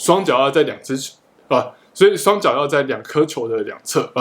双脚要在所以双脚要在2颗球的两侧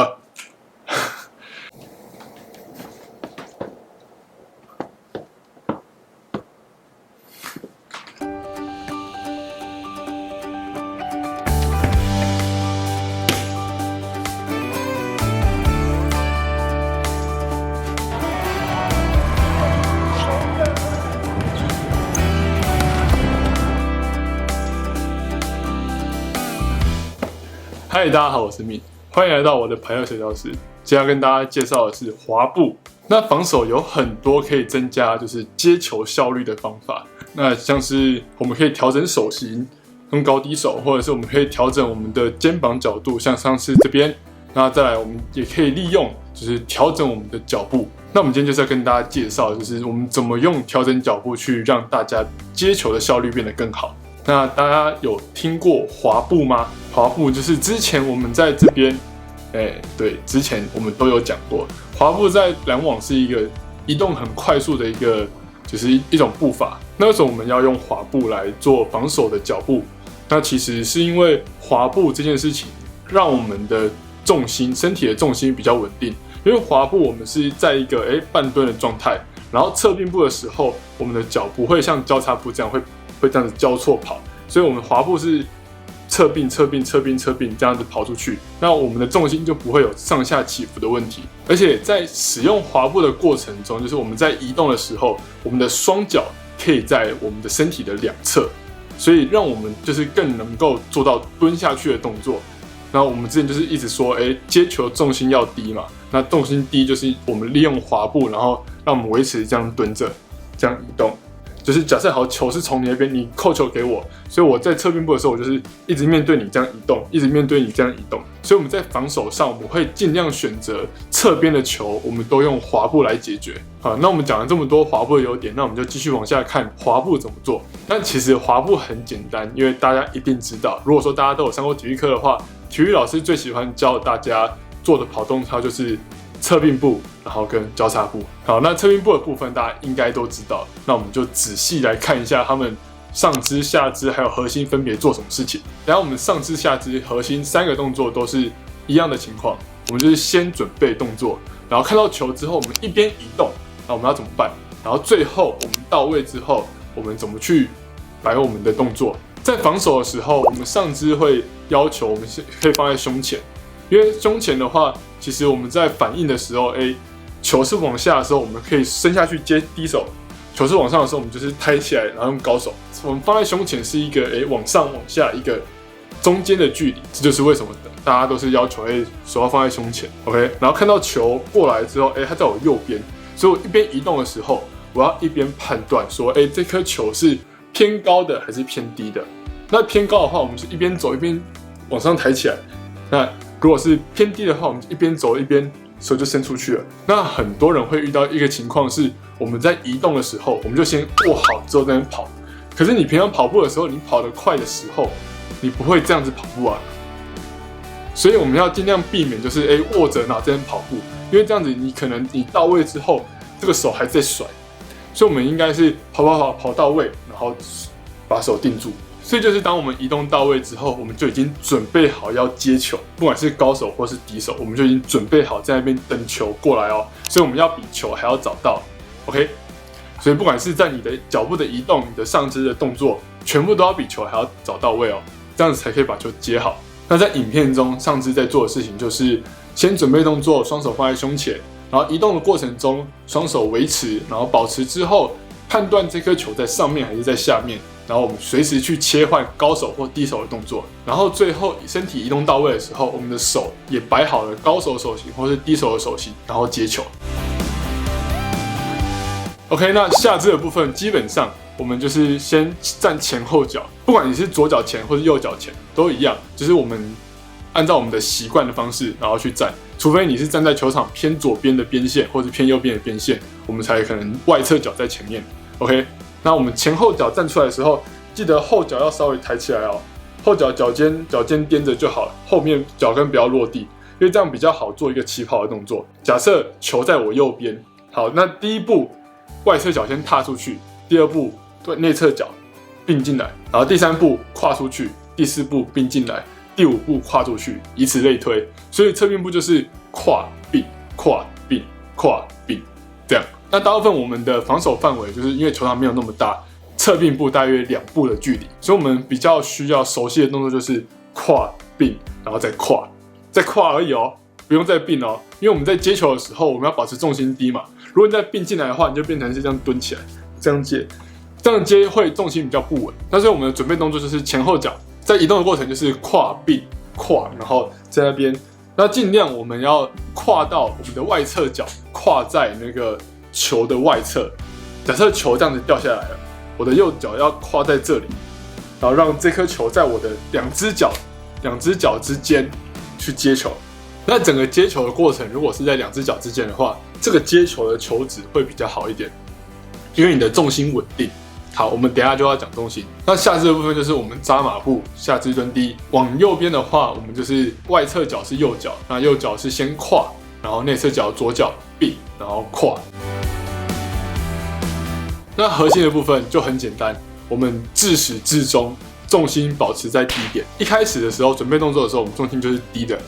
嗨，大家好，我是米，欢迎来到我的排球小教室。今天要跟大家介绍的是滑步。那防守有很多可以增加就是接球效率的方法。那像是我们可以调整手型，用高低手，或者是我们可以调整我们的肩膀角度，像上次这边。那再来，我们也可以利用就是调整我们的脚步。那我们今天就是要跟大家介绍，就是我们怎么用调整脚步去让大家接球的效率变得更好。那大家有听过滑步吗？滑步就是之前我们在这边，对，之前我们都有讲过，滑步在篮网是一个移动很快速的就是一种步伐。那时候我们要用滑步来做防守的脚步，那其实是因为滑步这件事情让我们的身体的重心比较稳定。因为滑步我们是在一个半蹲的状态，然后侧并步的时候，我们的脚不会像交叉步这样会这样子交错跑，所以我们滑步是侧并这样子跑出去，那我们的重心就不会有上下起伏的问题。而且在使用滑步的过程中，就是我们在移动的时候，我们的双脚可以在我们的身体的两侧，所以让我们就是更能够做到蹲下去的动作。然后我们之前就是一直说，接球重心要低嘛，那重心低就是我们利用滑步，然后让我们维持这样蹲着，这样移动。就是假设好球是从你那边，你扣球给我，所以我在侧并步的时候，我就是一直面对你这样移动，一直面对你这样移动。所以我们在防守上，我们会尽量选择侧边的球，我们都用滑步来解决。好，那我们讲了这么多滑步的优点，那我们就继续往下看滑步怎么做。但其实滑步很简单，因为大家一定知道，如果说大家都有上过体育课的话，体育老师最喜欢教大家做的跑动操就是侧并步，然后跟交叉步。好，那侧并步的部分大家应该都知道，那我们就仔细来看一下他们上肢、下肢还有核心分别做什么事情。然后我们上肢、下肢、核心3个动作都是一样的情况，我们就是先准备动作，然后看到球之后，我们一边移动，那我们要怎么办？然后最后我们到位之后，我们怎么去摆我们的动作？在防守的时候，我们上肢会要求我们可以放在胸前，因为胸前的话，其实我们在反应的时候，球是往下的时候，我们可以伸下去接低手；球是往上的时候，我们就是抬起来，然后用高手。我们放在胸前是一个往上往下一个中间的距离，这就是为什么大家都是要求手要放在胸前 ，OK。然后看到球过来之后，它在我右边，所以我一边移动的时候，我要一边判断说，这颗球是偏高的还是偏低的。那偏高的话，我们是一边走一边往上抬起来；那如果是偏低的话，我们一边走一边手就伸出去了。那很多人会遇到一个情况是，我们在移动的时候，我们就先握好之后在那边跑。可是你平常跑步的时候，你跑得快的时候，你不会这样子跑步啊。所以我们要尽量避免，就是握着然后这边跑步，因为这样子你可能你到位之后，这个手还在甩。所以我们应该是跑到位，然后把手定住。所以就是当我们移动到位之后，我们就已经准备好要接球，不管是高手或是低手，我们就已经准备好在那边等球过来哦。所以我们要比球还要早到 ，OK？ 所以不管是在你的脚步的移动、你的上肢的动作，全部都要比球还要早到位哦，这样子才可以把球接好。那在影片中，上肢在做的事情就是先准备动作，双手放在胸前，然后移动的过程中，双手维持，然后保持之后，判断这颗球在上面还是在下面。然后我们随时去切换高手或低手的动作，然后最后身体移动到位的时候，我们的手也摆好了高手手型或是低手的手型，然后接球。OK， 那下肢的部分基本上我们就是先站前后脚，不管你是左脚前或是右脚前都一样，就是我们按照我们的习惯的方式，然后去站。除非你是站在球场偏左边的边线或者偏右边的边线，我们才可能外侧脚在前面。OK。那我们前后脚站出来的时候，记得后脚要稍微抬起来哦，后脚脚尖踮着就好了，后面脚跟不要落地，因为这样比较好做一个起跑的动作。假设球在我右边，好，那第一步外侧脚先踏出去，第二步对内侧脚并进来，然后第三步跨出去，第4步并进来，第5步跨出去，以此类推。所以侧并步就是跨并跨并跨并这样。那大部分我们的防守范围就是因为球场没有那么大，侧并步大约2步的距离，所以我们比较需要熟悉的动作就是跨并，然后再跨而已哦，不用再并哦。因为我们在接球的时候，我们要保持重心低嘛。如果你再并进来的话，你就变成是这样蹲起来，这样接，这样接会重心比较不稳。那所以我们的准备动作就是前后脚，在移动的过程就是跨并跨，然后在那边，那尽量我们要跨到我们的外侧脚，跨在那个球的外侧。假设球这样子掉下来了，我的右脚要跨在这里，然后让这颗球在我的两只脚之间去接球。那整个接球的过程，如果是在2只脚之间的话，这个接球的球质会比较好一点，因为你的重心稳定。好，我们等一下就要讲重心。那下肢的部分就是我们扎马步、下肢蹲低。往右边的话，我们就是外侧脚是右脚，那右脚是先跨，然后内侧脚左脚并，然后跨。那核心的部分就很简单，我们自始至终重心保持在低点。一开始的时候，准备动作的时候，我们重心就是低的。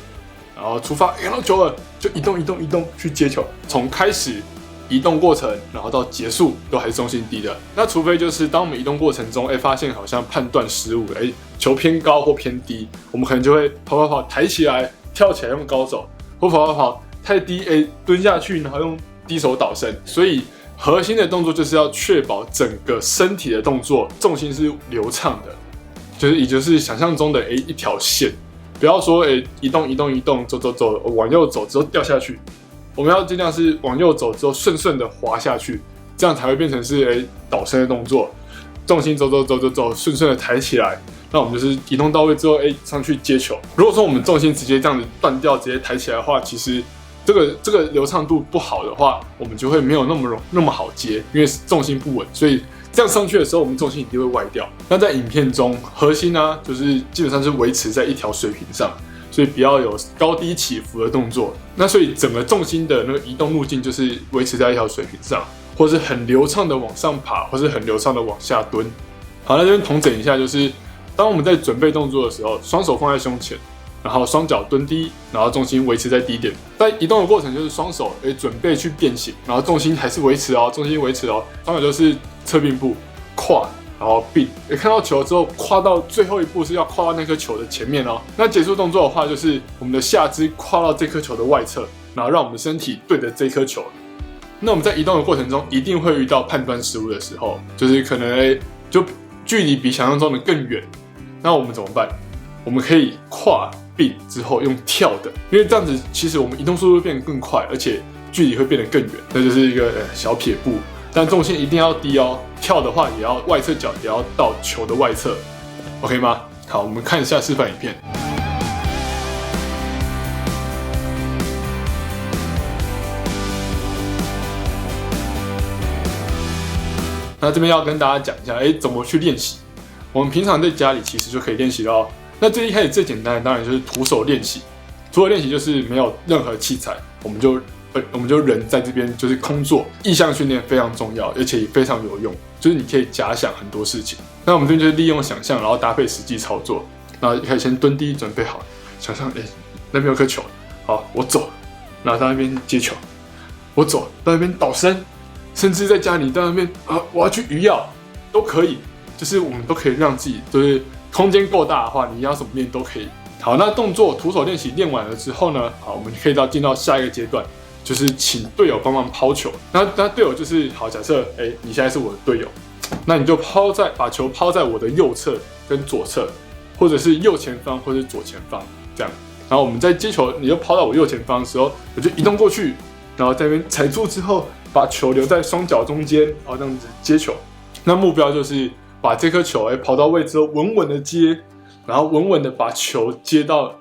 然后出发，看到球了就移动去接球，从开始移动过程，然后到结束都还是重心低的。那除非就是当我们移动过程中，发现好像判断失误了，球偏高或偏低，我们可能就会跑抬起来，跳起来用高手，或跑太低，蹲下去，然后用低手倒身。所以核心的动作就是要确保整个身体的动作重心是流畅的，也就是想象中的一条线。不要说移动，走，往右走之后掉下去，我们要尽量是往右走之后顺的滑下去，这样才会变成是倒身的动作。重心走，顺的抬起来，那我们就是移动到位之后上去接球。如果说我们重心直接这样子断掉，直接抬起来的话，其实这个流畅度不好的话，我们就会没有那么好接，因为重心不稳，所以这样上去的时候，我们重心一定会歪掉。那在影片中，核心呢，就是基本上是维持在一条水平上，所以不要有高低起伏的动作。那所以整个重心的那个移动路径就是维持在一条水平上，或是很流畅的往上爬，或是很流畅的往下蹲。好，那这边统整一下，就是当我们在准备动作的时候，双手放在胸前，然后双脚蹲低，然后重心维持在低点。在移动的过程就是双手准备去变形，然后重心还是维持哦，双脚就是侧并步跨，然后并。看到球之后，跨到最后一步是要跨到那颗球的前面哦。那结束动作的话，就是我们的下肢跨到这颗球的外侧，然后让我们的身体对着这颗球。那我们在移动的过程中，一定会遇到判断失误的时候，就是可能就距离比想象中的更远。那我们怎么办？我们可以跨并之后用跳的，因为这样子其实我们移动速度会变得更快，而且距离会变得更远。那就是一个小撇步，但重心一定要低哦。跳的话也要外侧脚也要到球的外侧 ，OK 吗？好，我们看一下示范影片。那这边要跟大家讲一下，怎么去练习。我们平常在家里其实就可以练习了哦。那最一开始最简单的当然就是徒手练习。徒手练习就是没有任何器材，我们就人在这边就是空做。意象训练非常重要，而且也非常有用，就是你可以假想很多事情。那我们这边就是利用想象，然后搭配实际操作。然后可以先蹲低准备好，想象那边有颗球，好，我走，然后到那边接球，我走到那边倒身，甚至在家里到那边我要去鱼跃都可以。就是我们都可以让自己，就是空间够大的话，你要怎么练都可以。好，那动作徒手练习练完了之后呢，好，我们可以进到下一个阶段，就是请队友帮忙抛球。那队友就是好，假设你现在是我的队友，那你就把球抛在我的右侧跟左侧，或者是右前方或者是左前方这样。然后我们在接球，你就抛到我右前方的时候，我就移动过去，然后在那边踩住之后，把球留在双脚中间，然后这样子接球。那目标就是把这颗球跑到位之后，稳稳的接，然后稳稳的把球接到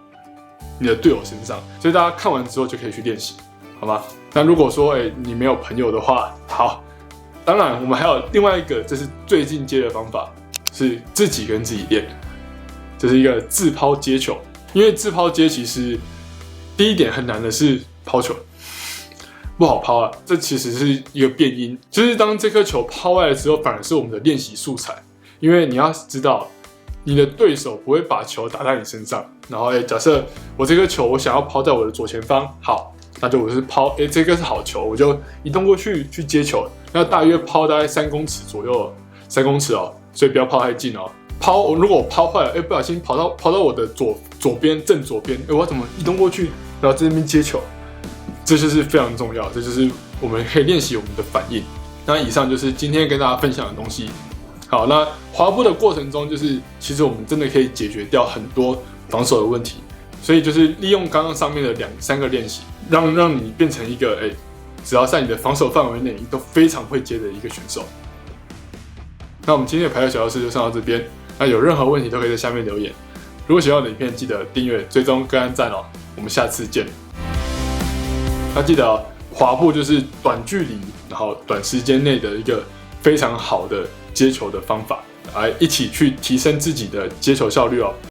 你的队友身上。所以大家看完之后就可以去练习，好吗？那如果说你没有朋友的话，好，当然我们还有另外一个，这是最进阶的方法，是自己跟自己练，这是一个自抛接球。因为自抛接其实第一点很难的是抛球。不好抛啊，这其实是一个变因，就是当这颗球抛外的时候，反而是我们的练习素材。因为你要知道，你的对手不会把球打在你身上。然后假设我这颗球我想要抛在我的左前方，好，那就我是抛，这个是好球，我就移动过去去接球，那大约抛大概3公尺左右，3公尺哦，所以不要抛太近哦。如果我抛坏了，不小心跑到我的左边正左边，我要怎么移动过去，然后在那边接球？这就是非常重要，这就是我们可以练习我们的反应。那以上就是今天跟大家分享的东西。好，那滑步的过程中，就是其实我们真的可以解决掉很多防守的问题，所以就是利用刚刚上面的3个练习，让你变成一个只要在你的防守范围内，你都非常会接的一个选手。那我们今天的排球小教室就上到这边。那有任何问题都可以在下面留言。如果喜欢我的影片，记得订阅、追踪跟按赞哦。我们下次见。那记得滑步就是短距离，然后短时间内的一个非常好的接球的方法，来一起去提升自己的接球效率哦。